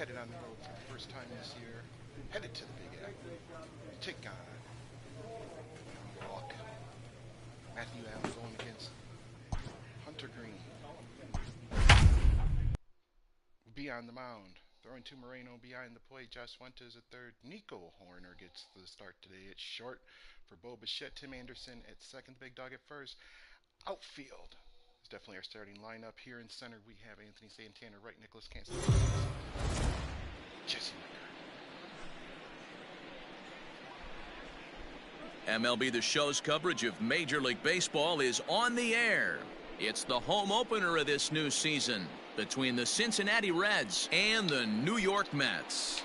headed on the road for the first time this year, headed to the Big Apple, take on Walk. Matthew Allen going against Hunter Green. Be on the mound. Throwing to Moreno behind the plate. Josh Fuentes at third. Nico Horner gets the start today. It's short for Bo Bichette. Tim Anderson at second. Big Dog at first. Outfield is definitely our starting lineup. Here in center we have Anthony Santana, right, Nicholas Cancer, Jesse Winker. MLB The Show's coverage of Major League Baseball is on the air. It's the home opener of this new season between the Cincinnati Reds and the New York Mets.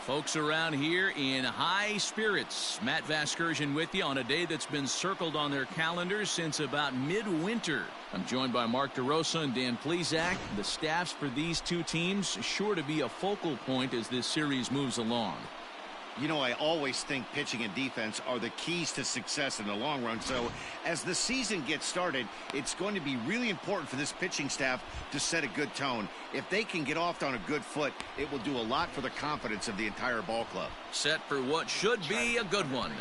Folks around here in high spirits. Matt Vasgersian with you on a day that's been circled on their calendars since about midwinter. I'm joined by Mark DeRosa and Dan Plesac. The staffs for these two teams sure to be a focal point as this series moves along. You know, I always think pitching and defense are the keys to success in the long run. So as the season gets started, it's going to be really important for this pitching staff to set a good tone. If they can get off on a good foot, it will do a lot for the confidence of the entire ball club. Set for what should be a good one.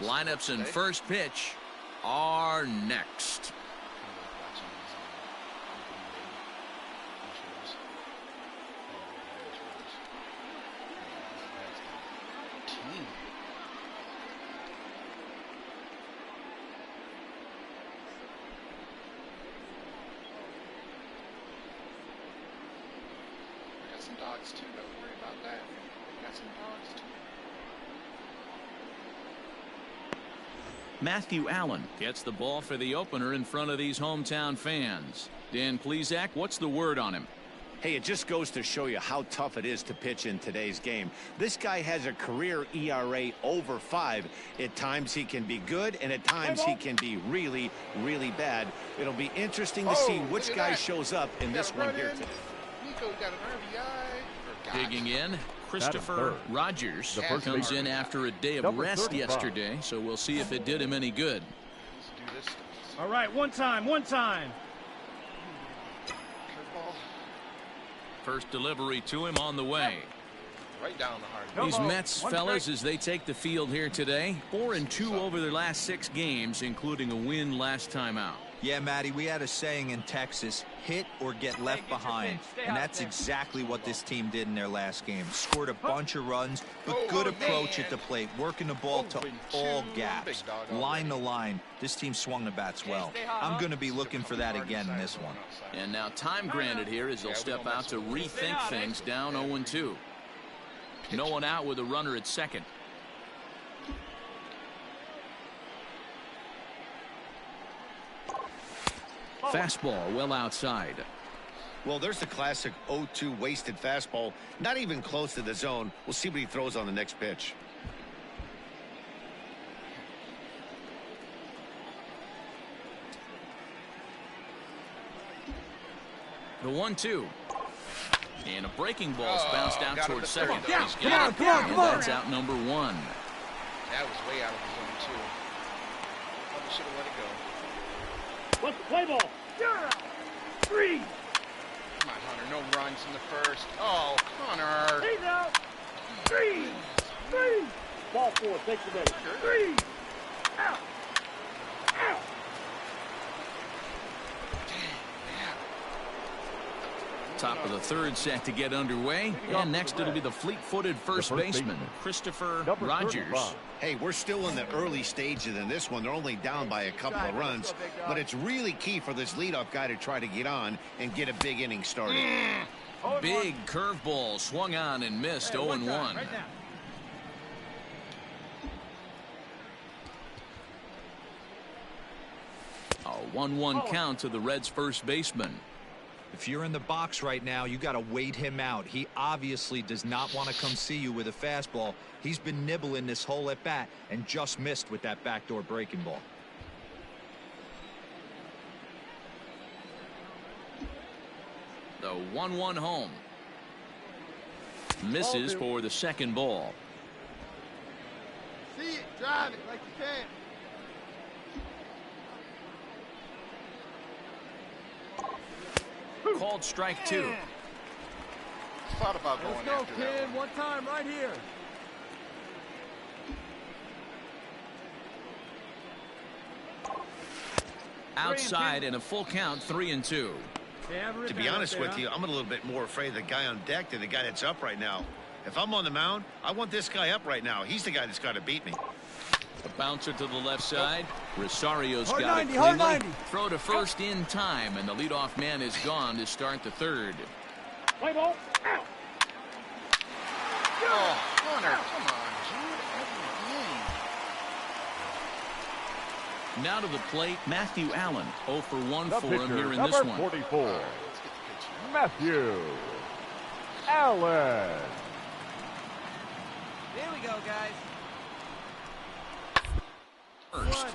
Lineups and first pitch are next. Dogs too, don't worry about that. We got some dogs too. Matthew Allen gets the ball for the opener in front of these hometown fans. Dan Plesac, what's the word on him? Hey, it just goes to show you how tough it is to pitch in today's game. This guy has a career ERA over 5. At times he can be good, and at times he can be really, really bad. It'll be interesting to see which guy shows up in this one here today. Nico got an RBI. Digging in, Christopher Rogers comes in after a day of rest yesterday, so we'll see if it did him any good. All right, one time. First delivery to him on the way. Right down the heart. These Mets fellas, as they take the field here today, 4-2 over their last 6 games, including a win last time out. Yeah, Matty, we had a saying in Texas, hit or get left behind. And that's exactly what this team did in their last game. Scored a bunch of runs, but good approach at the plate, working the ball to all gaps. Line to line, this team swung the bats well. I'm going to be looking for that again in this one. And now time granted here as they'll step out to rethink things down 0-2. No one out with a runner at second. Fastball well outside. Well, there's the classic 0-2 wasted fastball. Not even close to the zone. We'll see what he throws on the next pitch. The 1-2. And a breaking ball's bounced out towards second. Yeah, He's got it. And that's out number 1. That was way out of the zone, too. Probably should have let it go. What's the play ball? Yeah. 3. Come on, Hunter. No runs in the first. Oh, Hunter. He's out. 3. Ball 4. Takes the base. 3. Out. Top of the third set to get underway. And next it'll be the fleet-footed first baseman, Christopher Rogers. Hey, we're still in the early stages in this one. They're only down by a couple of runs. But it's really key for this leadoff guy to try to get on and get a big inning started. Big curveball swung on and missed. 0-1. A 1-1 count to the Reds' first baseman. If you're in the box right now, you got to wait him out. He obviously does not want to come see you with a fastball. He's been nibbling this whole at bat and just missed with that backdoor breaking ball. The 1-1 home. Misses for the second ball. See it, drive it like you can. Called strike 2. Thought about going Let's go, after that kid. One time right here. Outside and a full count, 3-2. To be honest with you, I'm a little bit more afraid of the guy on deck than the guy that's up right now. If I'm on the mound, I want this guy up right now. He's the guy that's got to beat me. A bouncer to the left side. Rosario's Hard got 90, it hard cleanly. 90. Throw to first in time, and the leadoff man is gone to start the third. Play ball. Out. Oh, Hunter, come on, dude. Now to the plate, Matthew Allen. 0 for 1 The for him pitcher, here in number this one. 44, Let's get the pitch. Matthew Allen. Here we go, guys. First.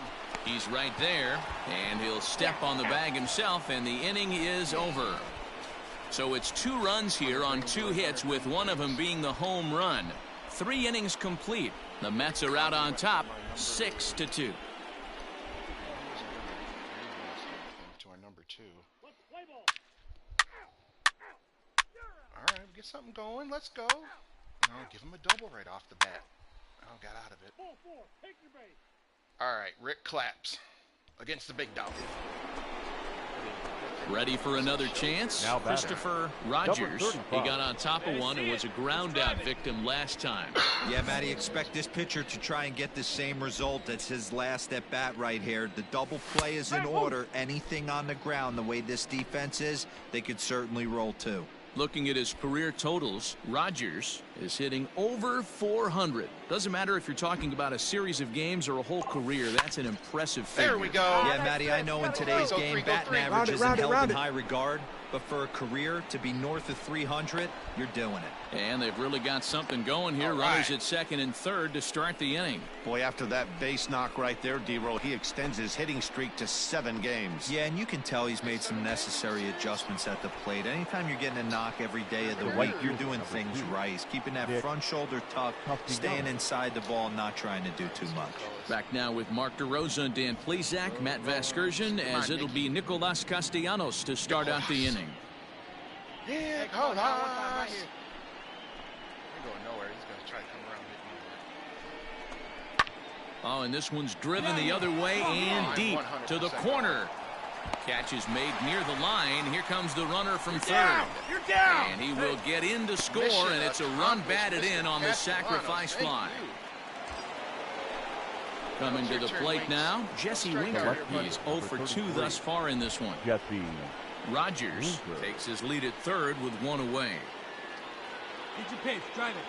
He's right there, and he'll step on the bag himself, and the inning is over. So it's 2 runs here on 2 hits, with one of them being the home run. 3 innings complete. The Mets are out on top, 6-2. To our number 2. All right, get something going. Let's go. No, give him a double right off the bat. Oh, got out of it. All right, Rick claps against the big dog. Ready for another chance? Now batter. Christopher Rogers. Number He 35. got on top of one and was a ground out victim last time. Yeah, Matty, expect this pitcher to try and get the same result as his last at bat right here. The double play is in order. Anything on the ground, the way this defense is, they could certainly roll too. Looking at his career totals, Rogers is hitting over 400. Doesn't matter if you're talking about a series of games or a whole career. That's an impressive figure. There we go. Yeah, Matty, I know in today's Go game, three, go batting three. average isn't held round in it. high regard, but for a career to be north of 300, you're doing it. And they've really got something going here. All Runners right. at second and third to start the inning. Boy, after that base knock right there, D-Roll, he extends his hitting streak to 7 games. Yeah, and you can tell he's made some necessary adjustments at the plate. Anytime you're getting a knock every day of the week, you're doing things right. He's keeping that front shoulder tucked, staying inside the ball, not trying to do too much. Back now with Mark DeRosa and Dan Plesac, Matt Vasgersian, as it'll be Nicolas Castellanos to start out the inning. Yeah, go Lars. Ain't going nowhere. He's going to try to come around and hit me. Oh, and this one's driven the other way and deep to the corner. Catch is made near the line. Here comes the runner from third. You're down. And he will get in to score, and it's a run batted in on the sacrifice fly. Coming to the plate now, Jesse Winker. He's 0 for 2 thus far in this one. Jesse Rogers Winker. takes his lead at third with 1 away. Get your pitch. Drive it.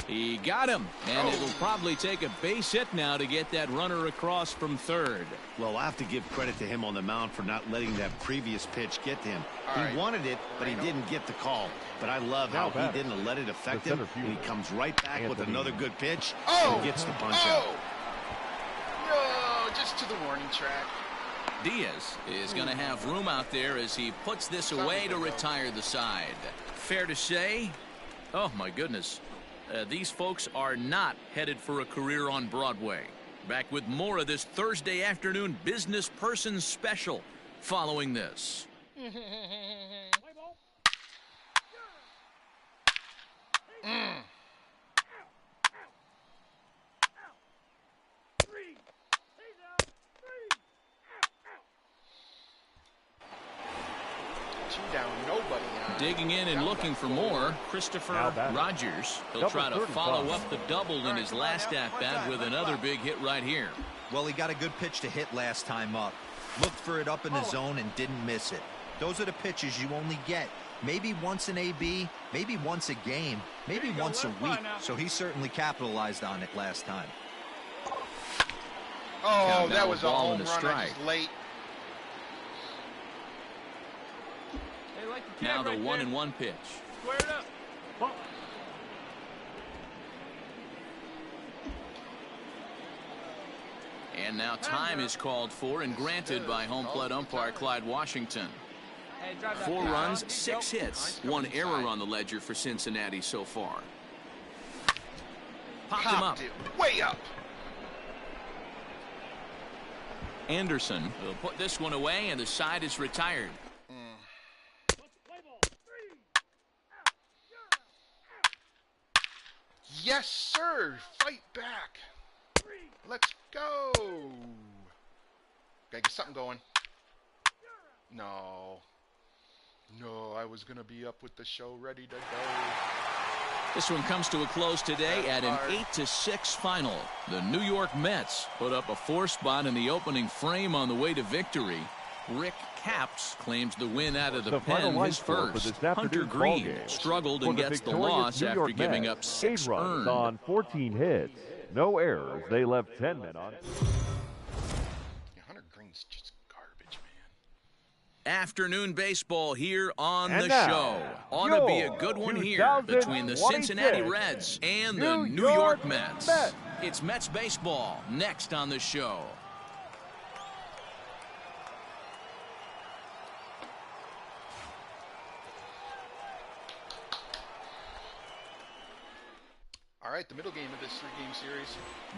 He got him, and it'll probably take a base hit now to get that runner across from third. Well, I have to give credit to him on the mound for not letting that previous pitch get to him. All He right. wanted it, but he didn't get the call. But I love how he didn't let it affect The him. center fielder, And he comes right back with Anthony. another good pitch Oh! and gets the punch out. Oh! No, just to the warning track. Diaz is going to have room out there as he puts this away to retire the side. Fair to say, oh my goodness, these folks are not headed for a career on Broadway. Back with more of this Thursday afternoon Business Person Special following this. Two down, nobody on. Digging in and looking for more, Christopher Now batting. Rogers. He'll Number try to 35. follow up the double in his last at-bat with another big hit right here. Well, he got a good pitch to hit last time up. Looked for it up in the zone and didn't miss it. Those are the pitches you only get. Maybe once an AB, maybe once a game, maybe once a week. So he certainly capitalized on it last time. Oh, Count that down was a a ball home and a run. strike. Just late. Hey, like the Now kid the right 1-1 pitch. Square it up. And now time is called for and granted by home plate umpire Clyde Washington. Hey, drive that 4 pitch. runs, 6 hits, 1 error on the ledger for Cincinnati so far. Popped him up. Popped it way up. Anderson will put this one away, and the side is retired. Yes, sir. Fight back. Let's go. Gotta get something going. No. No, I was going to be up with the show ready to go. This one comes to a close today at an 8-6 final. The New York Mets put up a 4-spot in the opening frame on the way to victory. Rick Capps claims the win out of the pen, his first. Hunter Green struggled and gets the loss after giving up 6 runs earned. on 14 hits. No errors. They left 10 men on. Yeah, Hunter Green's just garbage, man. Afternoon baseball here on And the now, show. Ought to be a good one here between the Cincinnati Reds and the New York Mets. It's Mets baseball next on the show. All right, the middle game of this 3-game series.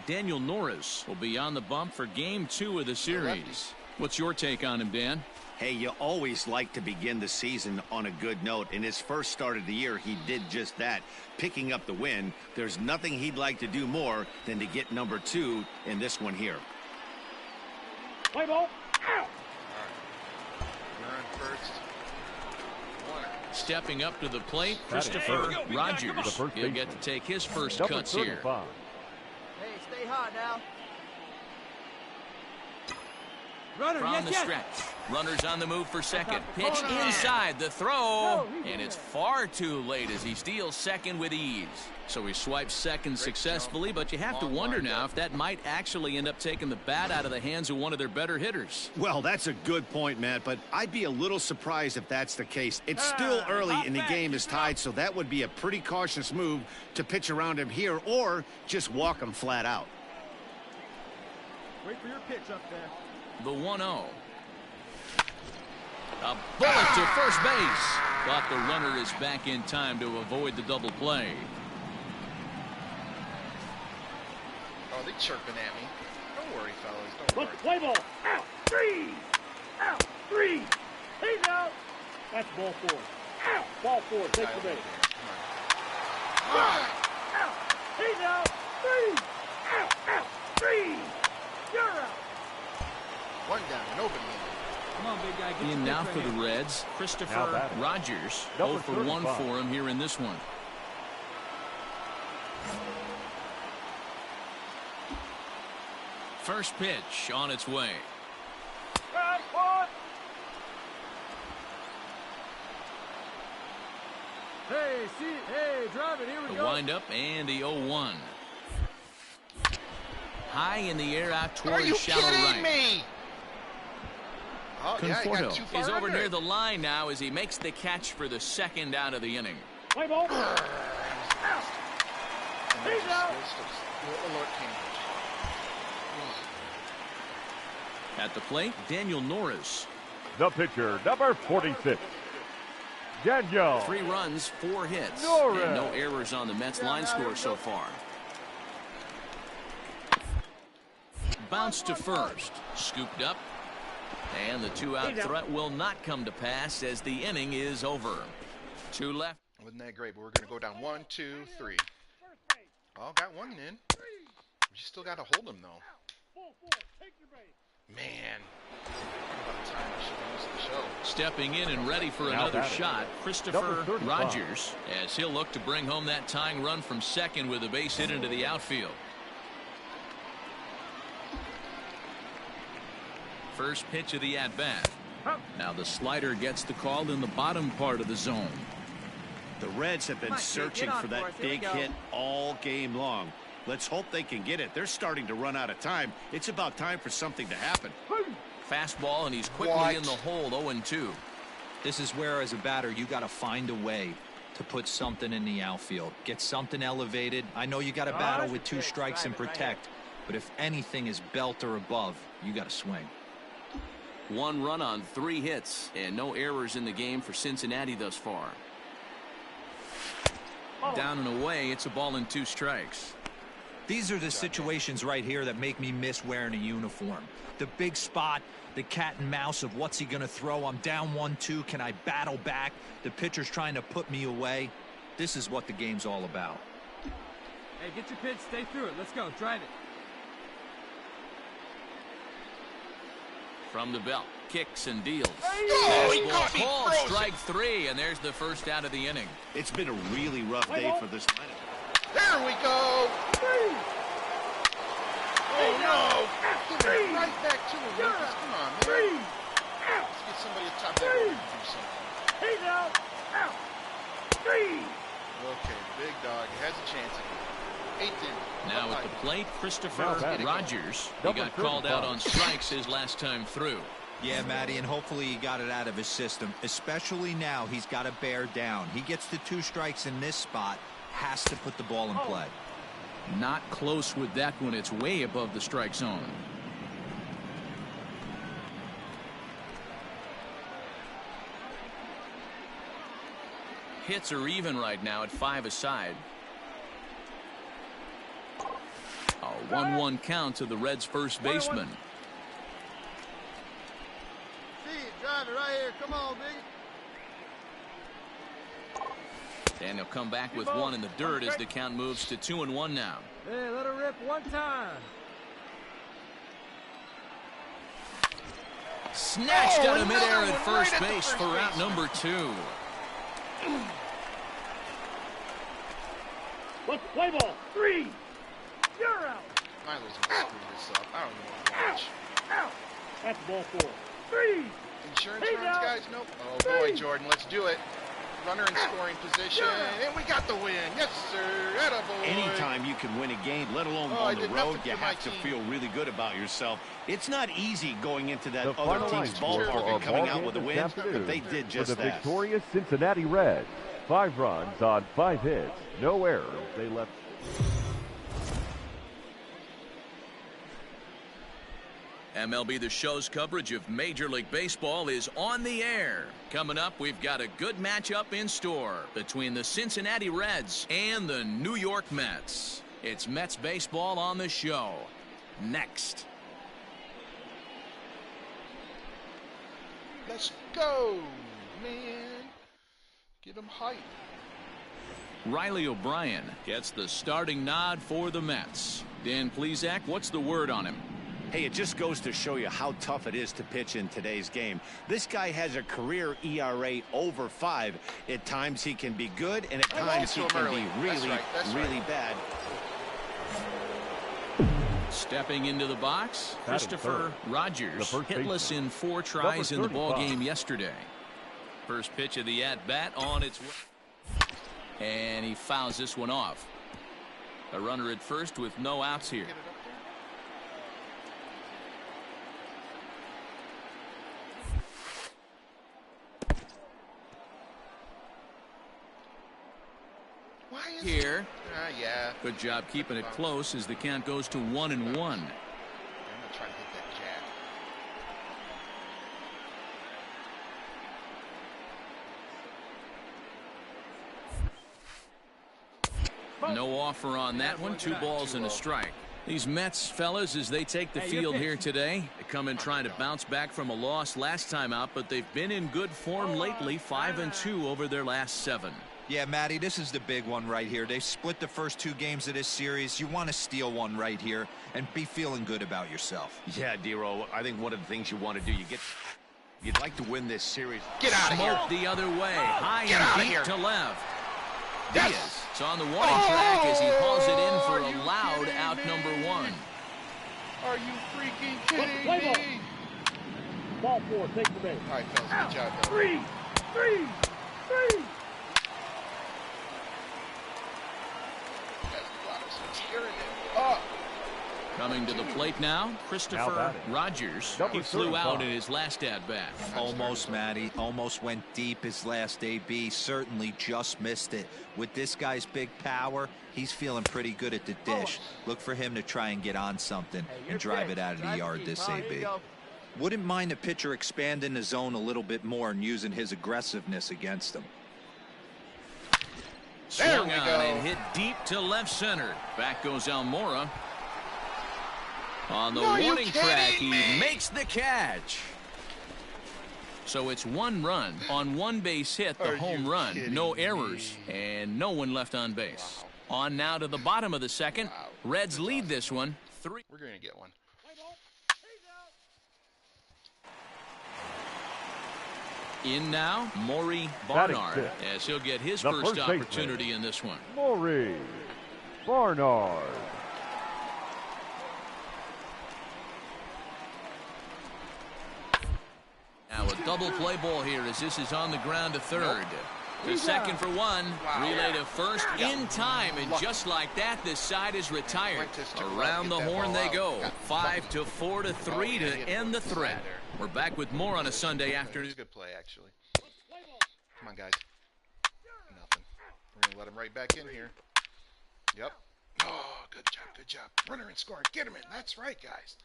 Daniel Norris will be on the bump for Game 2 of the series. What's your take on him, Dan? Hey, you always like to begin the season on a good note. In his first start of the year, he did just that, picking up the win. There's nothing he'd like to do more than to get number 2 in this one here. Play ball. Out. You're on first. Stepping up to the plate, Christopher Rogers. He'll get to take his first cuts here. Hey, stay hot now. Runner, From the stretch. Runners on the move for second. Pitch inside the throw. And it's far too late as he steals second with ease. So he swipes second successfully, but you have to wonder now if that might actually end up taking the bat out of the hands of one of their better hitters. Well, that's a good point, Matt, but I'd be a little surprised if that's the case. It's still early and the game is tied, so that would be a pretty cautious move to pitch around him here or just walk him flat out. Wait for your pitch up there. The 1-0. A bullet to first base. But the runner is back in time to avoid the double play. Oh, they chirping at me. Don't worry, fellas. Don't Let worry. the play ball. Out. 3. Out. 3. He's out. That's ball 4. Out. Ball 4. Take the base. Come on. Out. He's out. 3. Out. Out. 3. You're out. One down, an open man. Come on, big guy. Get In your now pitch for right the here. Reds, Now Christopher batting. Rogers. Number 0 for 1 35. for him here in this one. First pitch on its way. Right, one. Hey, drive it. Here we The go. windup and the 0-1. High in the air out Are towards you shallow kidding right. me? Oh, yeah, he got too far He's over under near it. the line now as he makes the catch for the second out of the inning. Play ball. And then He's just out. missed it. Lord Cambridge. At the plate, Daniel Norris. The pitcher, number 46. Daniel. 3 runs, 4 hits. Norris. And no errors on the Mets line score so far. Bounce to first. Scooped up. And the 2-out threat will not come to pass as the inning is over. 2 left. Wasn't that great, but we're going to go down 1, 2, 3. Oh, got one in. We still got to hold him, though. Ball 4. Take your base. Man. Talk about time I should have used the show. Stepping in and ready for Now another batting. shot, Christopher Number 35. Rogers, as he'll look to bring home that tying run from second with a base hit into the outfield. First pitch of the at-bat. Now the slider gets the call in the bottom part of the zone. The Reds have been Come on, kid, searching get on for for us. that Here we big go. hit all game long. Let's hope they can get it. They're starting to run out of time. It's about time for something to happen. Fastball, and he's quickly What? in the hole, 0-2. This is where, as a batter, you got to find a way to put something in the outfield. Get something elevated. I know you got to battle with 2 strikes and protect, but if anything is belt or above, you got to swing. 1 run on 3 hits, and no errors in the game for Cincinnati thus far. Down and away, it's a ball and 2 strikes. These are the situations right here that make me miss wearing a uniform. The big spot, the cat and mouse of what's he going to throw. I'm down 1-2. Can I battle back? The pitcher's trying to put me away. This is what the game's all about. Hey, get your pitch. Stay through it. Let's go. Drive it. From the belt, kicks and deals. Oh, he caught me Ball, frozen. strike 3, and there's the first out of the inning. It's been a really rough day for this lineup. There we go. Oh, no. Give it right back to him, Lucas. Come on, man. Let's get somebody at top that order to do something. He's out. Out. 3. Okay, big dog has a chance. 8th inning. Now at the plate, Christopher Now batting. Rogers. He Number got called 35. out on strikes his last time through. Yeah, Matty, and hopefully he got it out of his system. Especially now, he's got to bear down. He gets the 2 strikes in this spot, has to put the ball in play. Not close with that one. It's way above the strike zone. Hits are even right now at 5 aside. A 1-1 count to the Reds' first baseman. See it. Drive it right here. Come on, big. And he'll come back with 1 in the dirt as the count moves to 2-1 now. Hey, let her rip one time. Snatched out of midair another at one first right at the base first for out baseman. number 2. Let's play ball. 3. You're out. Milo's gonna screw this up. I don't even want to watch. Out. That's ball 4. 3. Insurance Hey, runs, now. guys? Nope. Oh, boy, Jordan, let's do it. Runner in scoring position, and we got the win. Yes, sir. Attaboy. Anytime you can win a game, let alone Oh, I on the did road, nothing you for my have to team. feel really good about yourself. It's not easy going into that The other final team's line score for ballpark our and coming ball out game with a this win, afternoon but they did for just the that. victorious Cincinnati Reds. 5 runs on 5 hits, no errors. They left. MLB The Show's coverage of Major League Baseball is on the air. Coming up, we've got a good matchup in store between the Cincinnati Reds and the New York Mets. It's Mets baseball on the show. Next. Let's go, man. Get him hype. Riley O'Brien gets the starting nod for the Mets. Dan Plesac, what's the word on him? Hey, it just goes to show you how tough it is to pitch in today's game. This guy has a career ERA over 5. At times he can be good, and at times he can be really, really bad. Stepping into the box, Christopher Rogers, the first hitless in 4 tries in the ball game yesterday. First pitch of the at-bat on its way. And he fouls this one off. A runner at first with no outs here. Why is Here, yeah. good job keeping it close as the count goes to 1-1. I'm gonna try to hit that jab. No offer on that one. 2 balls and a strike. These Mets fellas, as they take the field here today, they come in trying to bounce back from a loss last time out, but they've been in good form lately, 5-2 over their last 7. Yeah, Matty, this is the big one right here. They've split the first 2 games of this series. You want to steal one right here and be feeling good about yourself. Yeah, Dero, I think one of the things you want to do, you'd like to win this series. Get out of here. Smoke the other way, high Get outta and here. deep to left. Yes. Diaz is on the warning track as he hauls it in for Are a you loud kidding out me? number 1. Are you freaking Let's kidding play me? ball. Ball 4. Take the base. All right, fellas, Out. good job, though. 3. 3. 3. That's tearing it up. Coming to the plate now, Now Christopher batting. Rogers. Number He flew out 35. in his last at-bat. Almost, Matty. Almost went deep his last AB. Certainly just missed it. With this guy's big power, he's feeling pretty good at the dish. Look for him to try and get on something and drive it out of the yard this AB. Wouldn't mind the pitcher expanding the zone a little bit more and using his aggressiveness against him. There Swung we on go. and hit deep to left center. Back goes Almora. On the Are you warning track, kidding he me? makes the catch. So it's 1 run on 1 base hit, the Are home you run, kidding no errors, me? and no one left on base. Wow. On now to the bottom of the second. Wow. Reds That's lead awesome. this one 3. We're going to get one. In now, Maury Batting Barnard, fifth. as he'll get his The first first baseman. opportunity in this one. Maury Barnard. Now a double play ball here as this is on the ground to third. To He's second out. for 1. Wow. Relay to first Yeah. in time, and Lucky. just like that, this side is retired. Went to strike, Around the get that horn ball they out. go. Got 5 to 4 to 3 yeah, to he had end the one threat. slide there. We're back with more on a Sunday It was afternoon. a good play, actually. Come on, guys. Nothing. We're going to let him right back in here. Yep. Oh, good job, good job. Runner and score. Get him in. That's right, guys.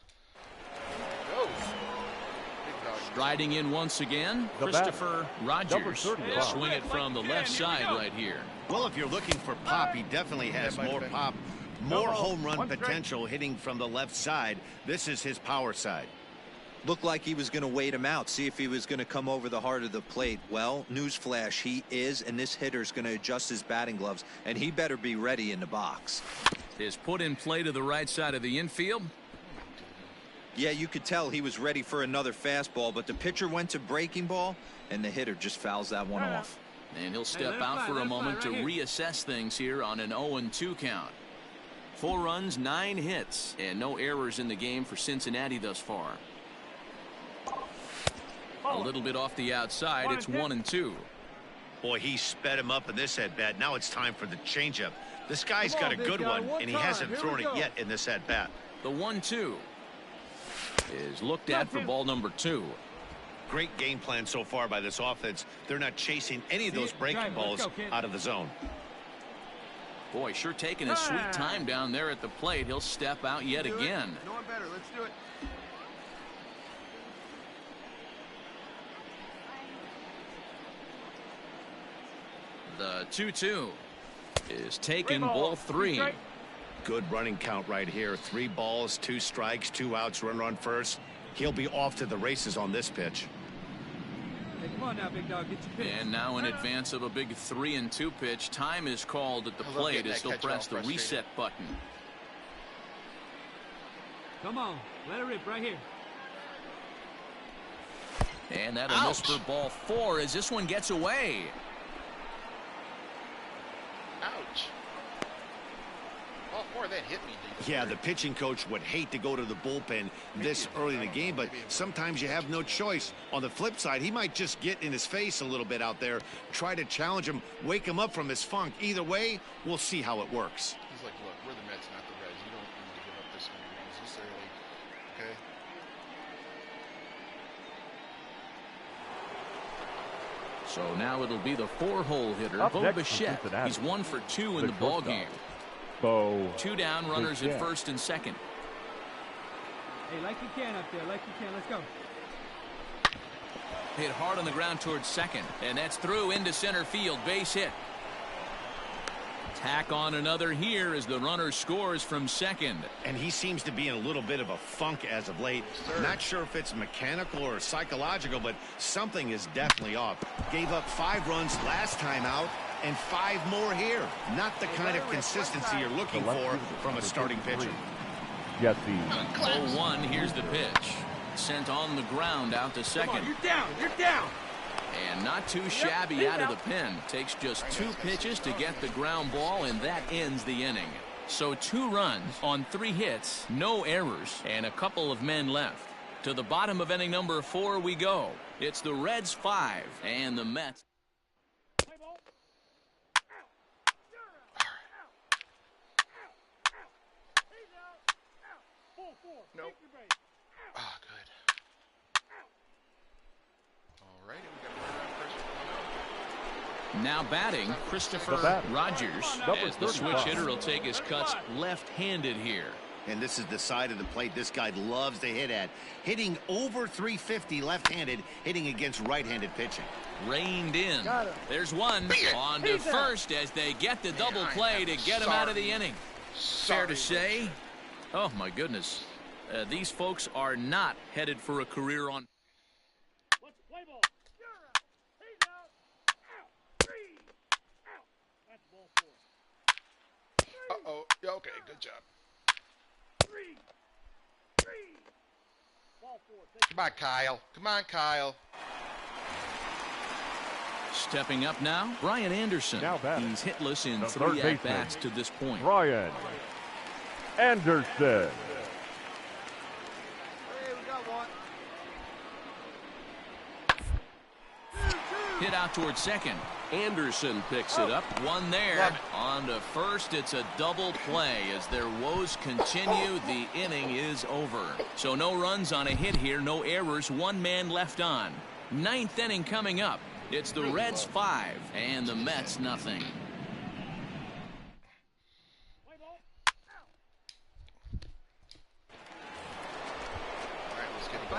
Go. Big dog. Striding in once again, The Christopher Number Rogers. 35. He'll swing it from the left side right here. Well, if you're looking for pop, he definitely has might have more been. pop, more No, home run one strike. potential hitting from the left side. This is his power side. Looked like he was going to wait him out, see if he was going to come over the heart of the plate. Well, newsflash, he is, and this hitter's going to adjust his batting gloves, and he better be ready in the box. Is put in play to the right side of the infield. Yeah, you could tell he was ready for another fastball, but the pitcher went to breaking ball, and the hitter just fouls that one off. And he'll step let it out fly, for let a it fly moment right to here. reassess things here on an 0-2 count. 4 runs, 9 hits, and no errors in the game for Cincinnati thus far. A little bit off the outside, it's 1-2. Boy, he sped him up in this at-bat. Now it's time for the changeup. This guy's Come got on, a big good guy, one, one and he time. hasn't Here thrown we it go. yet in this at-bat. The 1-2 is looked at for ball number 2. Great game plan so far by this offense. They're not chasing any of See those it, breaking drive it. Let's balls go, kid. out of the zone. Boy, sure taking a sweet time down there at the plate. He'll step out yet again. No one better. Let's do it. The 2-2 is taken, Three ball balls, 3. strike. Good running count right here. 3 balls, 2 strikes, 2 outs, runner on first. He'll be off to the races on this pitch. Hey, come on now, big dog. Get your pitch. And now in advance of a big 3-2 pitch, time is called at the I love plate getting as that he'll catch all press the frustrated. reset button. Come on. Let it rip right here. And that'll miss for ball 4 as this one gets away. Ouch. Ball 4, that hit me deep. Yeah, the pitching coach would hate to go to the bullpen this early in the game, but sometimes you have no choice. On the flip side, he might just get in his face a little bit out there, try to challenge him, wake him up from his funk. Either way, we'll see how it works. He's like, look, we're the Mets, not the Reds. You don't need to give up this many runs this early. Okay? So now it'll be the 4-hole hitter, Up Bo next for Bichette. Cincinnati. He's 1 for 2 in The the ball shortstop, game. Bo 2 down, runners at Bichette. first and second. Hey, like you can up there. Like you can. Let's go. Hit hard on the ground towards second, and that's through into center field. Base hit. Tack on another here as the runner scores from second. And he seems to be in a little bit of a funk as of late. Not sure if it's mechanical or psychological, but something is definitely off. Gave up 5 runs last time out and 5 more here. Not the kind of consistency you're looking for from a starting pitcher. Jesse 0-1, here's the pitch. Sent on the ground out to Come second. on. You're down. You're down. And not too shabby out of the pen. Takes just 2 pitches to get the ground ball, and that ends the inning. So 2 runs on 3 hits, no errors, and a couple of men left. To the bottom of inning number 4 we go. It's the Reds 5 and the Mets. Nope. Ah, good. All right, we got a runner on first with 1 out. Now batting, Christopher The batter. Rogers, Number as the switch 35. hitter will take his cuts left-handed here. And this is the side of the plate this guy loves to hit at. Hitting over 350 left-handed, hitting against right-handed pitching. Reined in. There's one. On to first as they get the double play to get him out of the inning. Fair to say. Oh, my goodness. These folks are not headed for a career on. Let's play ball. You're out. He's out. Out. 3 out. That's ball 4. Uh-oh. Okay, good job. 3. Ball 4. Come on, Kyle. Come on, Kyle. Stepping up now, Brian Anderson. Now batting. He's hitless in The 3 third at-bats to this point. Brian Anderson. Hit out towards second. Anderson picks it up. One there. On to first. It's a double play. As their woes continue, the inning is over. So no runs on a hit here. No errors. 1 man left on. 9th inning coming up. It's the Reds 5 and the Mets nothing.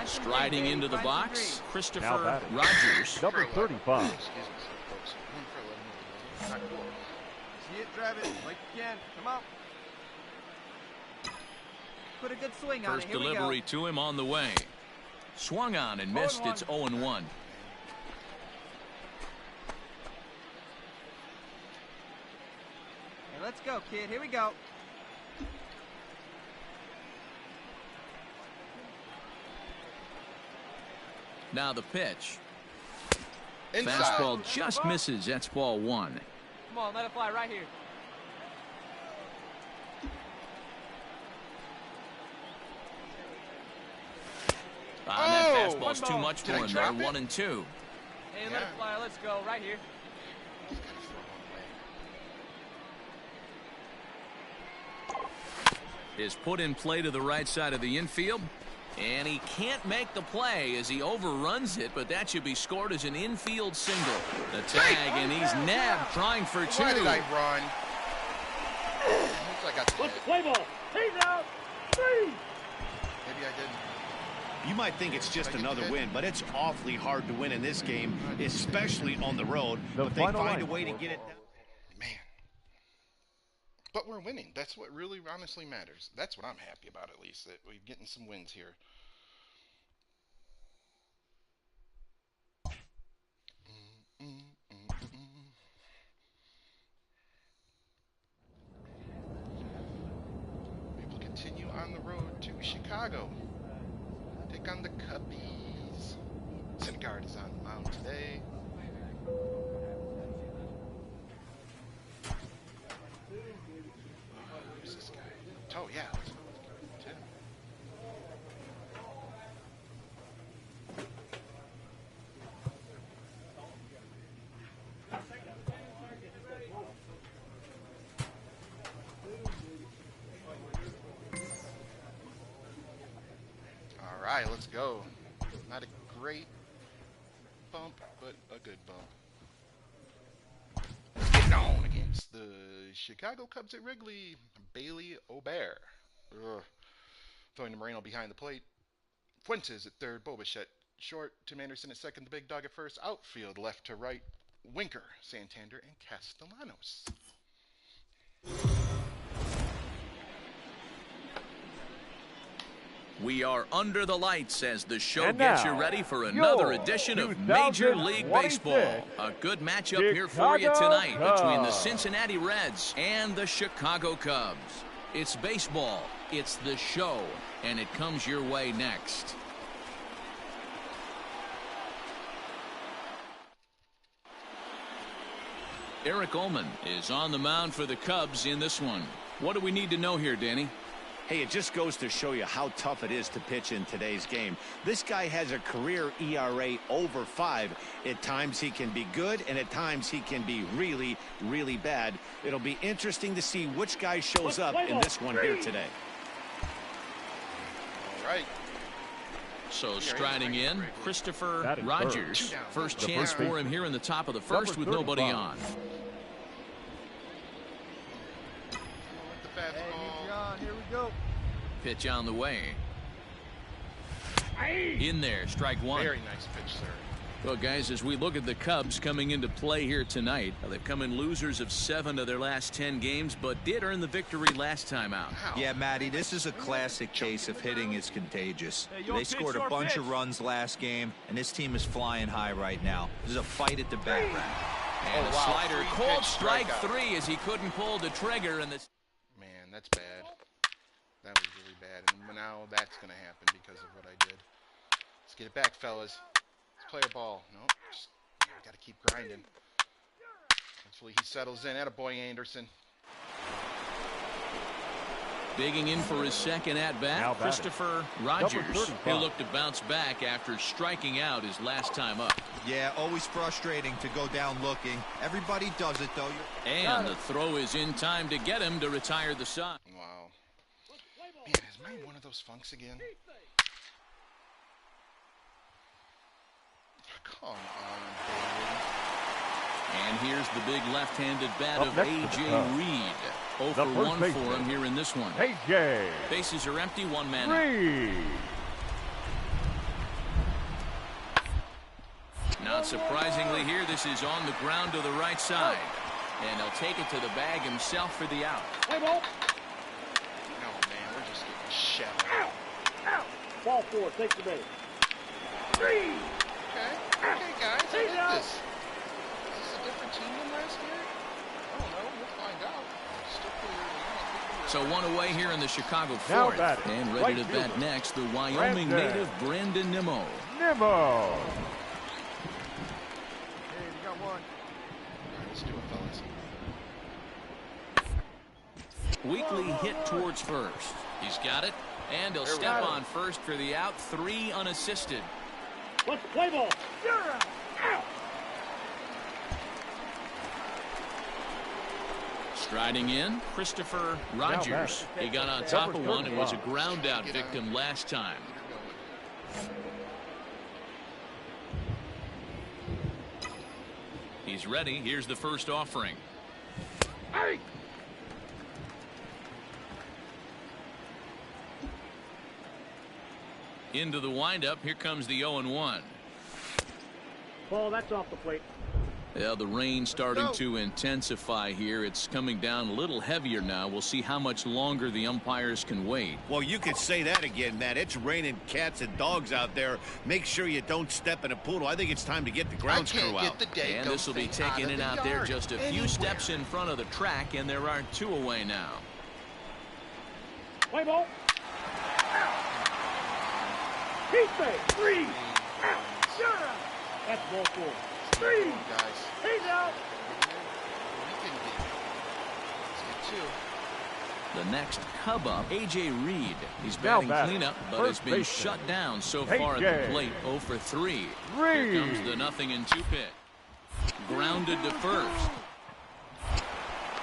Striding into the box, Christopher Rogers. Number 35. See it, drive it like you can. Come on. Put a good swing on it. First Here delivery to him on the way. Swung on and missed. It's 0-1. Hey, let's go, kid. Here we go. Now the pitch. Inside. Fastball just misses. That's ball 1. Come on, let it fly right here. That fastball's too ball. much for Did I him there. drop it? 1-2. Hey, let it fly. Let's go right here. Is put in play to the right side of the infield. And he can't make the play as he overruns it, but that should be scored as an infield single. The tag, and he's nabbed trying for 2. Why did I run? Looks like I got Let's play ball. He's out. 3. Maybe I didn't. You might think it's just another win, but it's awfully hard to win in this game, especially on the road. But they find a way to get it done. Man. But we're winning. That's what really honestly matters. That's what I'm happy about, at least, that we're getting some wins here. We will continue on the road to Chicago. Take on the Cubbies. Syndergaard is on the mound today. Who's this guy? Oh, yeah. Tim. All right, let's go. Not a great bump, but a good bump. Getting on against the Chicago Cubs at Wrigley, Bailey O'Bear. Throwing to Moreno behind the plate. Fuentes at third, Bobichette short, Tim Anderson at second, the big dog at first. Outfield left to right, Winker, Santander, and Castellanos. We are under the lights as the show And gets you now, ready for another your edition of Major League 2026 Baseball. A good matchup here for you Chicago tonight between the Cubs. Cincinnati Reds and the Chicago Cubs. It's baseball, it's the show, and it comes your way next. Eric Ullman is on the mound for the Cubs in this one. What do we need to know here, Danny? Hey, it just goes to show you how tough it is to pitch in today's game. This guy has a career ERA over 5. At times he can be good, and at times he can be really, really bad. It'll be interesting to see which guy shows up in this one here today. All right. So striding in, Christopher Batting Rogers. third. First The chance first for him baseman. here in the top of the first with Number nobody 35. on. With the Hey, fastball. John, here we go. Pitch on the way. In there, strike one. Very nice pitch, sir. Well, guys, as we look at the Cubs coming into play here tonight, they've come in losers of 7 of their last 10 games, but did earn the victory last time out. Wow. Yeah, Matty, this is a classic case of hitting is contagious. They scored a bunch of runs last game, and this team is flying high right now. There's a fight at the bat rack. And a slider, Three cold pitch strike strikeout. 3 as he couldn't pull the trigger. And this. Man, that's bad. That was really bad. And now that's going to happen because of what I did. Let's get it back, fellas. Let's play a ball. Nope. Just got to keep grinding. Hopefully he settles in. Attaboy, Anderson. Digging in for his second Now at-bat, batting. Christopher Number Rogers. 35. He'll look to bounce back after striking out his last time up. Yeah, always frustrating to go down looking. Everybody does it, though. And the throw is in time to get him to retire the side. Wow. Man, is mine one of those funks again? Come on, David. And here's the big left-handed bat Up of next to the A.J. Cubs, Reed. 0 the for first 1 for baseman, him here in this one. A.J. Bases are empty, one man out. Reed. Not surprisingly here, this is on the ground to the right side. And he'll take it to the bag himself for the out. Play ball. No, man, we're just getting shelled. Out. Ball 4. Take the base. 3. Okay, guys, I like this. Is this a different team than last year? I don't know. We'll find out. Still pretty early on. So one away here in the Chicago Now fourth. batting, And ready right to bat fielder, next, the Wyoming Brandon. native Brandon Nimmo. Nimmo. Hey, you got one. All right, let's do it, fellas. Weekly hit towards first. He's got it. And he'll step on first for the out. 3 unassisted. Let's play ball. You're out. Out. Striding in, Christopher Rogers. He got on top of one and was a ground out victim last time. He's ready. Here's the first offering. Hey. Into the windup. Here comes the 0-1. Ball, that's off the plate. Yeah, the rain starting to intensify here. It's coming down a little heavier now. We'll see how much longer the umpires can wait. Well, you could say that again, Matt. It's raining cats and dogs out there. Make sure you don't step in a poodle. I think it's time to get the grounds crew out. And this will be taken in out there just a few steps in front of the track, and there are 2 away now. Play ball. Out. Heat base. 3. Out. You're out. That's ball 4. 3. Guys, He's out. we can get. Let's get 2. The next Cub up, A.J. Reed. He's Now batting batting, cleanup, but first has been baseman, shut down so far at A.J. the plate. 0 for 3. Reed. Here comes the 0-2 pitch. Grounded to first.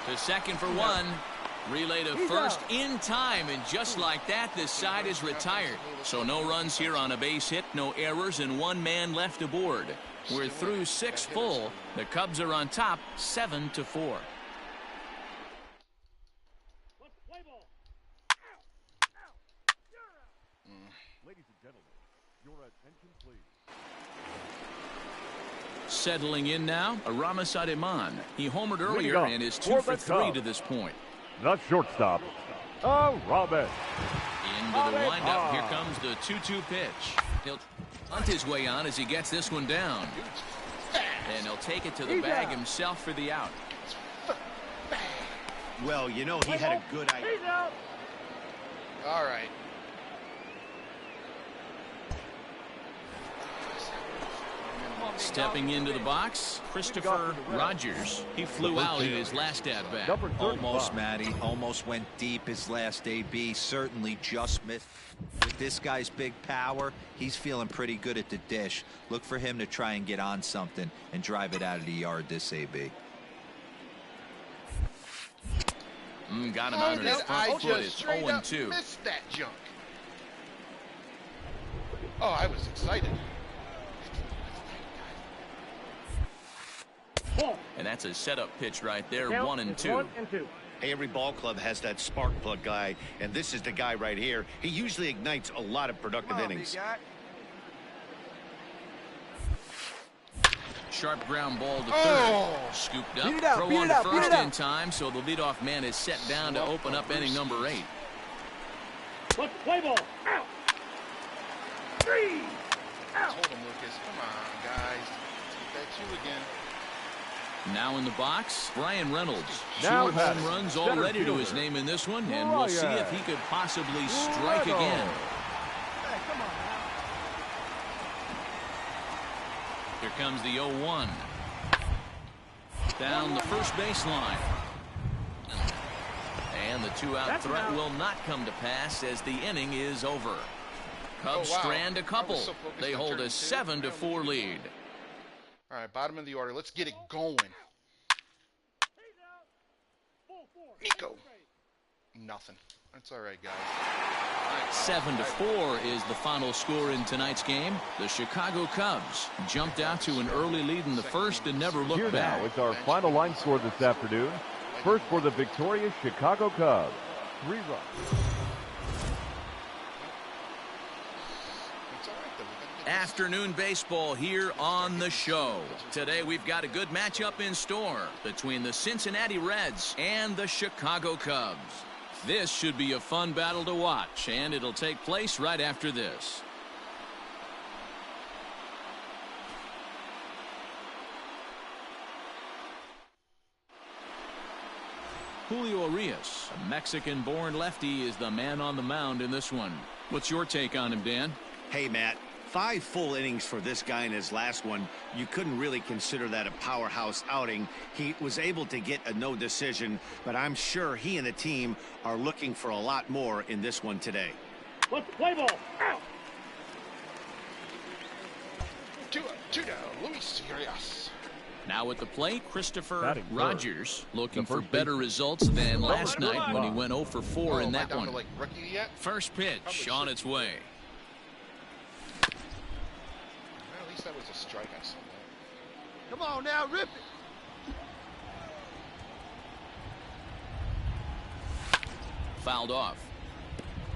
To second for 1. Relay to first in time, and just like that, this side is retired. So no runs here on a base hit, no errors, and 1 man left aboard. We're through 6 full. The Cubs are on top, 7-4. Let's play ball. Out. Out. You're out. Ladies and gentlemen, your attention, please. Settling in now, Aramis Ademan. He homered Leading earlier up and is for 2 for the 3 Cubs. to this point. The shortstop, Robin. Into the windup. Here comes the 2-2 pitch. He'll hunt his way on as he gets this one down. And he'll take it to the bag himself for the out. Well, you know, he had a good idea. He's out. All right. Stepping into the box, Christopher Rogers. He flew out in his last at-bat. Number 35. Almost, Matty. Almost went deep his last AB. Certainly just missed. With this guy's big power, he's feeling pretty good at the dish. Look for him to try and get on something and drive it out of the yard this AB. Got him out on his front foot. It's straight up 0-2. missed that junk. Oh, I was excited. Ball. And that's a setup pitch right there, Count 1 and is 2. 1 and 2. Hey, every ball club has that spark plug guy, and this is the guy right here. He usually ignites a lot of productive innings. Sharp ground ball to third. Scooped up. Throw on to first in time, so the leadoff man is set down to open up inning number 8. Let's play ball. Out. 3. Out. Hold him, Lucas. Come on, guys. That's you again. Now in the box, Brian Reynolds. Now 2 home runs already to his name in this one, and we'll see if he could possibly strike again. Hey, come on now. Here comes the 0-1. Down the first baseline. And the 2-out threat will not come to pass as the inning is over. Cubs strand a couple. They hold a 7-4 lead. All right, bottom of the order. Let's get it going. Nico. Nothing. That's all right, guys. 7-4 is the final score in tonight's game. The Chicago Cubs jumped out to an early lead in the first and never looked Here back. now is our final line score this afternoon. First for the victorious Chicago Cubs, 3 runs. Afternoon baseball here on the show. Today we've got a good matchup in store between the Cincinnati Reds and the Chicago Cubs. This should be a fun battle to watch, and it'll take place right after this. Julio Urias, a Mexican-born lefty, is the man on the mound in this one. What's your take on him, Dan? Hey, Matt. 5 full innings for this guy in his last one. You couldn't really consider that a powerhouse outing. He was able to get a no decision, but I'm sure he and the team are looking for a lot more in this one today. Let's play ball. Out. 2 down. Luis Urias. Now at the plate, Christopher Batting Rogers looking for first better baseman. results than last night when he went 0 for 4 in am I that down one. to, like, rookie yet? First pitch on its way. Well, at least that was a strike I saw that. Come on now, rip it. Fouled off.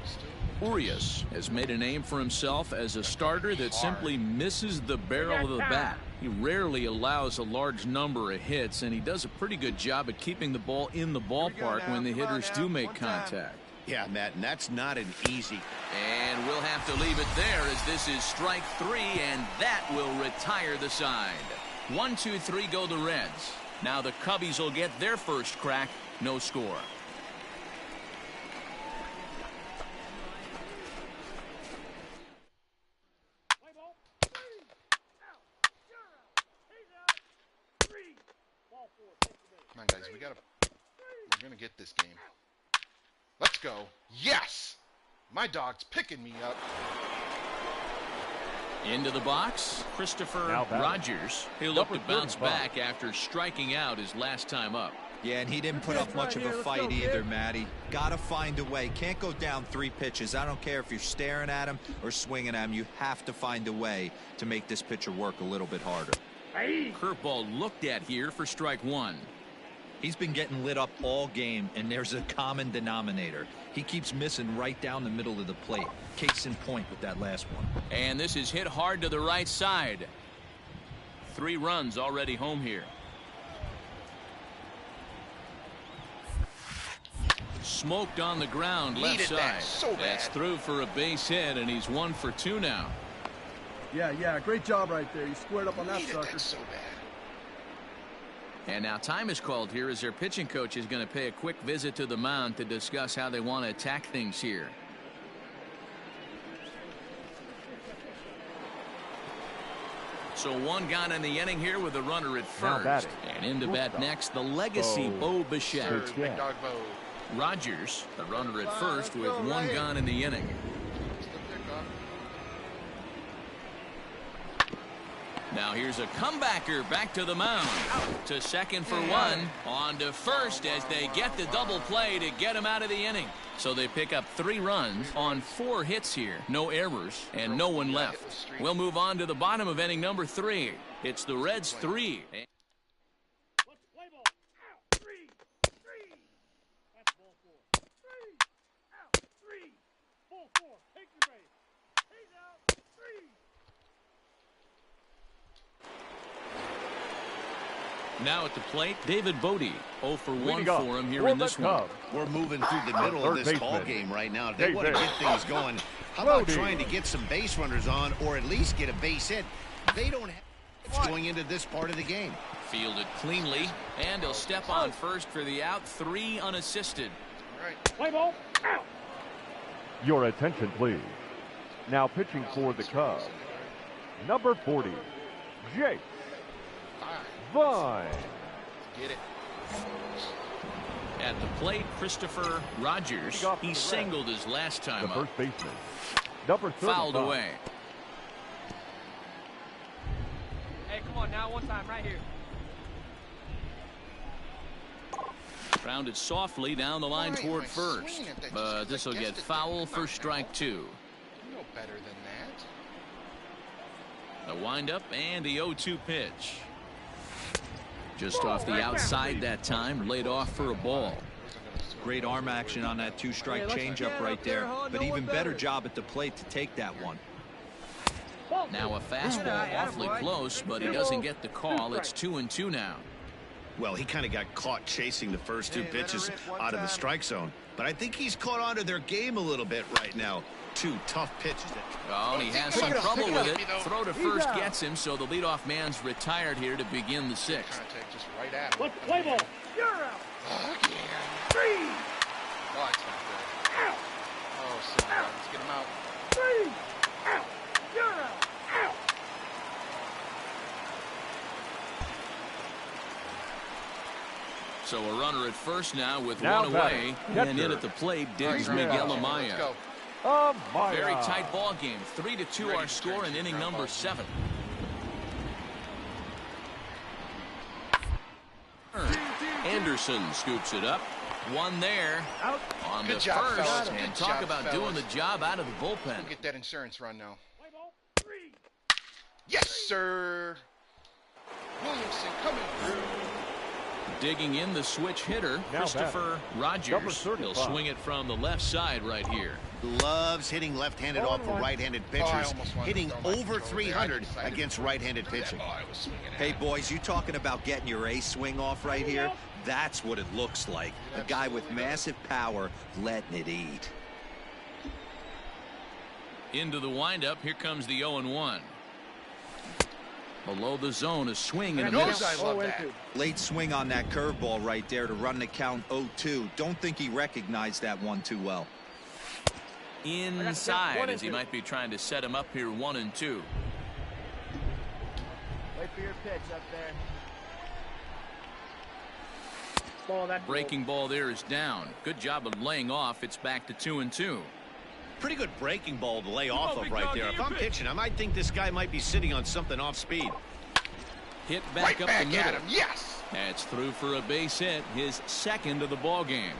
Still Urias has made a name for himself as a starter that simply misses the barrel of the bat. He rarely allows a large number of hits, and he does a pretty good job at keeping the ball in the ballpark when the hitters do make contact. Yeah, Matt, and that's not an easy. And we'll have to leave it there as this is strike 3, and that will retire the side. 1, 2, 3 go the Reds. Now the Cubbies will get their first crack. No score. Play ball. 3. Out. You're out. He's out. 3. Ball 4. Take the base. Come on, guys. We're going to get this game. Let's go. Yes! My dog's picking me up. Into the box, Christopher Now batting. Rogers. He'll look to Number bounce 35. back after striking out his last time up. Yeah, and he didn't put up much of a fight either, Matty. Gotta find a way. Can't go down 3 pitches. I don't care if you're staring at him or swinging at him. You have to find a way to make this pitcher work a little bit harder. Curveball looked at here for strike 1. He's been getting lit up all game, and there's a common denominator. He keeps missing right down the middle of the plate. Case in point with that last one. And this is hit hard to the right side. 3 runs already home here. Smoked on the ground left Needed side. that so bad. That's through for a base hit, and he's 1 for 2 now. Yeah, great job right there. You squared up on that Needed sucker. that so bad. And now time is called here as their pitching coach is going to pay a quick visit to the mound to discuss how they want to attack things here. So 1 gone in the inning here with a runner at Now first. batting. And into bat next, the legacy Bo Bichette. Third, big dog Bo. Rogers, the runner at first with 1 gone in the inning. It's the pickup. Now here's a comebacker back to the mound. To second for 1. On to first as they get the double play to get him out of the inning. So they pick up 3 runs on 4 hits here. No errors and no one left. We'll move on to the bottom of inning number 3. It's the Reds 3. Let's play ball. Out. 3. Now at the plate, David Bodie. 0 for 1 Leading up for him here for in the this one. Cubs, We're moving through the middle of third this ball baseman, game right now. If they want to David get things going, how about Bodie. trying to get some base runners on or at least get a base hit? They don't have it's going into this part of the game. Fielded cleanly, and he'll step on first for the out. 3 unassisted. All right. Play ball. Out. Your attention, please. Now pitching for the Cubs, number 40, Jake Vine. Get it. At the plate, Christopher Rogers. He singled his last The time up. first baseman, number 35. Fouled away. Hey, come on now, one time right here. Grounded softly down the line Why am toward I first. swinging at that But just this will because I get guessed it? foul Come for on strike now. 2. You know better than that. The windup and the 0-2 pitch. Just off the outside that time, laid off for a ball. Great arm action on that 2-strike changeup right there, but even better job at the plate to take that one. Now a fastball awfully close, but he doesn't get the call. It's 2-2 now. Well, he kind of got caught chasing the first 2 pitches out of the strike zone. But I think he's caught on to their game a little bit right now. 2 tough pitches. Oh, and he has some trouble with it. Throw to first gets him, so the leadoff man's retired here to begin the 6th. Contact just right at him. Let's play ball. You're out. Yeah. 3. Oh, it's not good. Out. Oh, so let's get him out. 3. Out. You're out. Out. So a runner at first now with Now one away. batting, And in at the plate, digs Right, Miguel right. Amaya. Let's go. Very tight ball game. 3-2 Ready our to score turn in to inning ground number ball. 7. Anderson scoops it up. One there Out. on Good the job, first. fellas. And Good talk job, about fellas. doing the job out of the bullpen. We'll get that insurance run now. Play ball. 3. Yes, sir. Williamson coming through. Digging in the switch hitter, Now Christopher Number Rogers. 35. He'll swing it from the left side right here. Loves hitting left-handed off of right-handed I pitchers. almost wanted Hitting to throw my over controller there. I 300 decided against to- right-handed pitching. Oh, I was swinging at Hey, him. boys, you talking about getting your ace swing off right here? That's what it looks like. A guy with massive power letting it eat. Into the windup. Here comes the 0-1. Below the zone, a swing and a Knows miss. I love that. Late swing on that curveball right there to run the count 0-2. Don't think he recognized that one too well. Inside, as he might be trying to set him up here 1-2. Wait for your pitch up there. Ball that. Breaking ball there is down. Good job of laying off. It's back to 2-2. Pretty good breaking ball to lay off of big right dog, there. get If your I'm pitch. pitching, I might think this guy might be sitting on something off speed. Hit back Right up back the middle. at him. Yes. That's through for a base hit, his second of the ball game.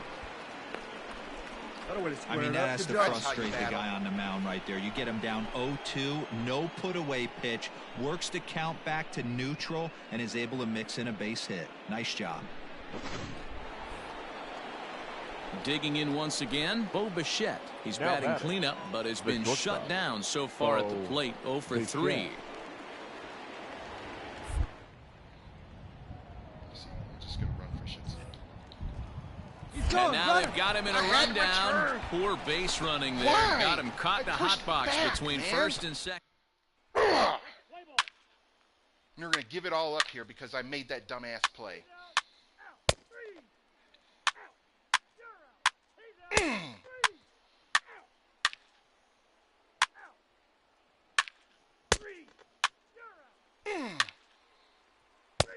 I mean, that has to That's how you frustrate the battle. guy on the mound right there. You get him down 0-2, no put-away pitch, works the count back to neutral, and is able to mix in a base hit. Nice job. Digging in once again, Bo Bichette. He's Now batting batting. cleanup, but has The been shortstop. shut down so far at the Bo plate. 0 for Bichette. 3. Just gonna run for shits. And now they've got him in a I had my rundown. turn. Poor base running there. Why? Got him caught in I a hot pushed box back, between man. first and second. Ugh. You're gonna give it all up here because I made that dumbass play. Out. 3. Out. You're out. He's out. 3. Out. Out. 3. You're out. 3.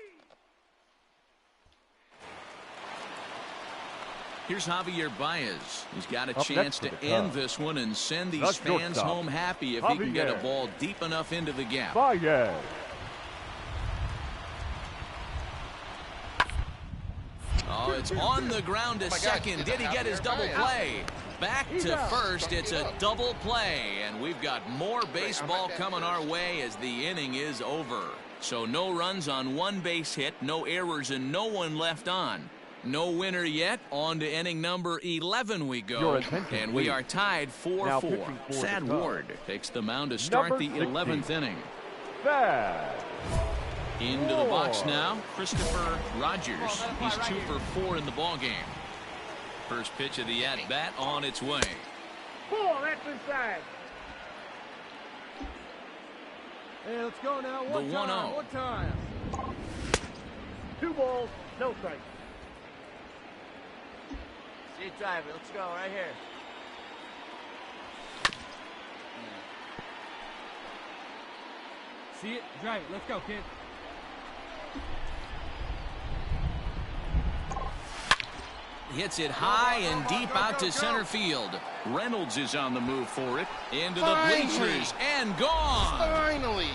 Here's Javier Baez. He's got a Up chance next for to the end Cubs. this one and send these The fans shortstop, home happy if he can get a Javier. ball deep enough into the gap. Baez. Oh, it's on the ground to my God, second. it's Did he a get his Javier double Baez. play? Back to first. It's a double play, and we've got more baseball coming our way as the inning is over. So no runs on one base hit, no errors, and no one left on. No winner yet. On to inning number 11 we Your go. attention, And we please. are tied Now 4-4. pitching for the Thad Cubs. Ward takes the mound to start Number the 11th 16. inning. Thad. Into the box now, Christopher Rogers. He's 2 for 4 in the ballgame. First pitch of the at-bat on its way. Pull, that's inside. Hey, let's go now. One The time. 1-0. One time. 2 balls, no strikes. See it drive it. Let's go right here. See it, drive it. Let's go, kid. Hits it high and deep out to center field. Reynolds is on the move for it. Into the bleachers and gone. Finally.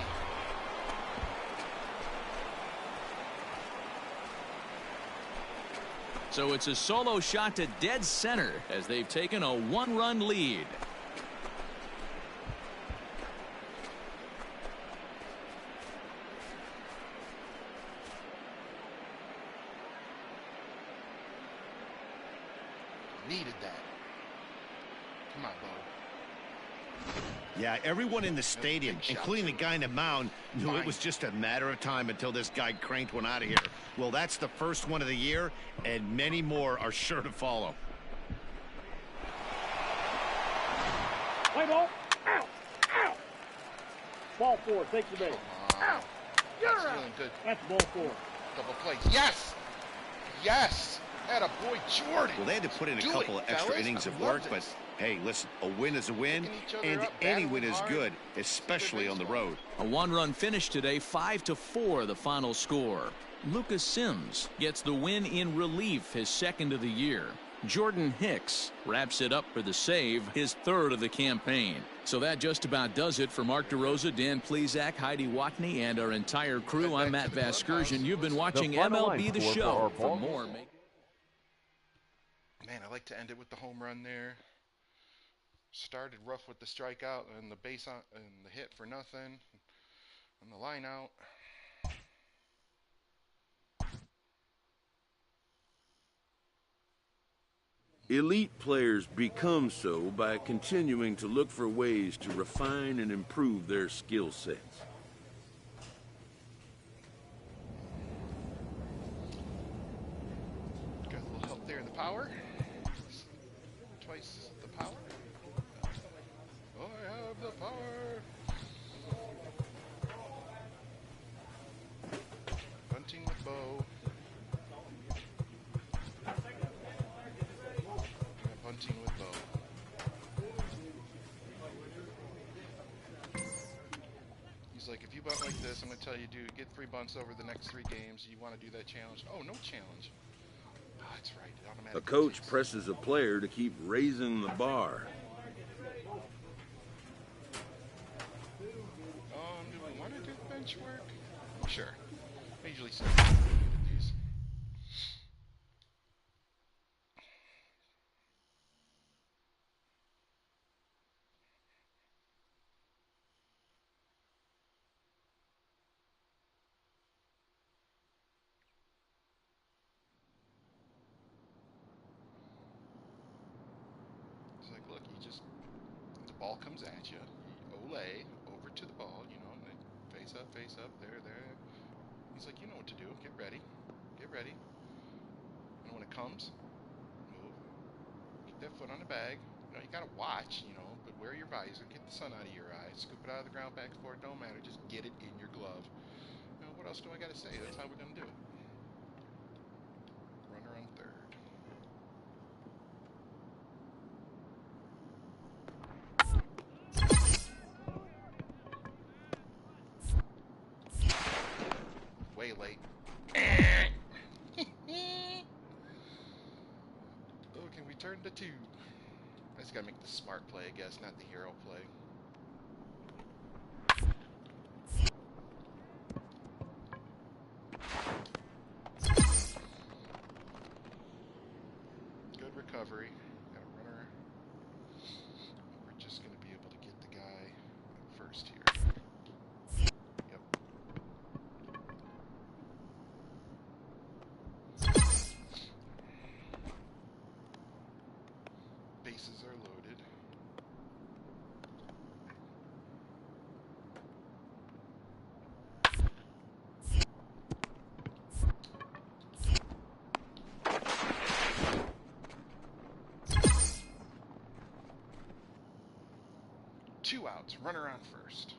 So it's a solo shot to dead center as they've taken a 1-run lead. Needed that. Come on, Bo. Yeah, everyone in the stadium, including the guy in the mound, knew it was just a matter of time until this guy cranked one out of here. Well, that's the first one of the year, and many more are sure to follow. Play ball. Out. Out. Ball 4. Takes the base. Out. You're That's out. feeling good. That's ball 4. Double play. Yes. Yes. Atta boy Jordan. Well, they had to put in a Do couple it, of extra fellas. innings I of love work, but this. hey, listen, a win is a win, Picking each other and up, any win battling is hard. good, especially on the road. A 1-run finish today, 5-4 the final score. Lucas Sims gets the win in relief, his 2nd of the year. Jordan Hicks wraps it up for the save, his 3rd of the campaign. So that just about does it for Mark DeRosa, Dan Plesac, Heidi Watney, and our entire crew. I'm Matt Vasgersian. You've been watching final MLB The line score Show. for our For ball more, game. Man, I like to end it with the home run there. Started rough with the strikeout and the base on and the hit for nothing, and the line out. Elite players become so by continuing to look for ways to refine and improve their skill sets. Got a little help there in the power. Twice the power. I have the power. Bunting with Bo. Bunting with Bo. He's like, if you bunt like this, I'm going to tell you, dude, get 3 bunts over the next 3 games. You want to do that challenge? Oh, no challenge. Oh, that's right. It A automatically coach takes- presses a player to keep raising the bar. Do we want to do the bench work? Sure. I usually say we do these. It's like, look, you just, the ball comes at you, ole, over to the ball, you know, and then face up, there. He's like, you know what to do, get ready. And when it comes, move, keep that foot on the bag. You know, you gotta watch, you know, but wear your visor, get the sun out of your eyes, scoop it out of the ground back and forth, don't matter, just get it in your glove. You know, what else do I gotta say? That's how we're gonna do it. Runner on third. Way late. Oh, can we turn to 2? I just gotta make the smart play, I guess, not the hero play. Good recovery. Got a runner. We're just gonna be able to get the guy first here. Yep. Bases are loaded. 2 outs, runner on first.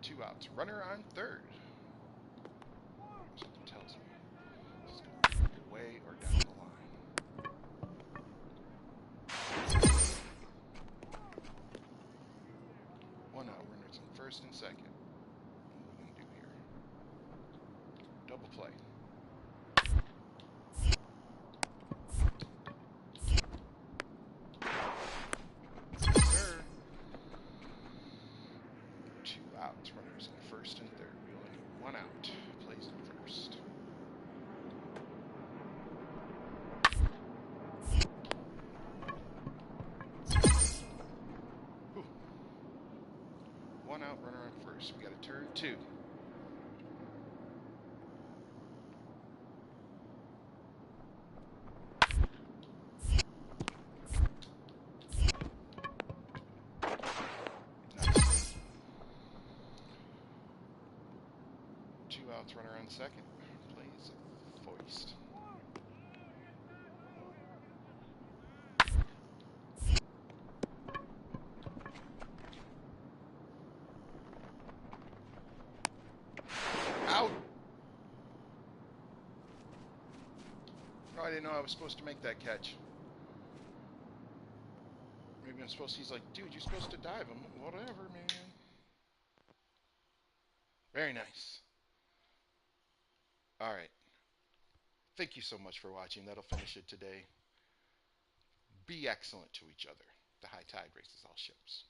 Two outs, runner on third. Something tells me it's going away or down the line. One out, runners on first and second. What are we going to do here? Double play. Sir. 2 outs, runners in first and third. We only need 1 out. Plays in first. Whew. 1 out, runner on first. We got a turn 2. Nice. 2 outs, runner on second. Plays foist. Out! No, I didn't know I was supposed to make that catch. Maybe I'm supposed to, he's like, dude, you're supposed to dive him. Whatever, man. Very nice. All right. Thank you so much for watching. That'll finish it today. Be excellent to each other. The high tide raises all ships.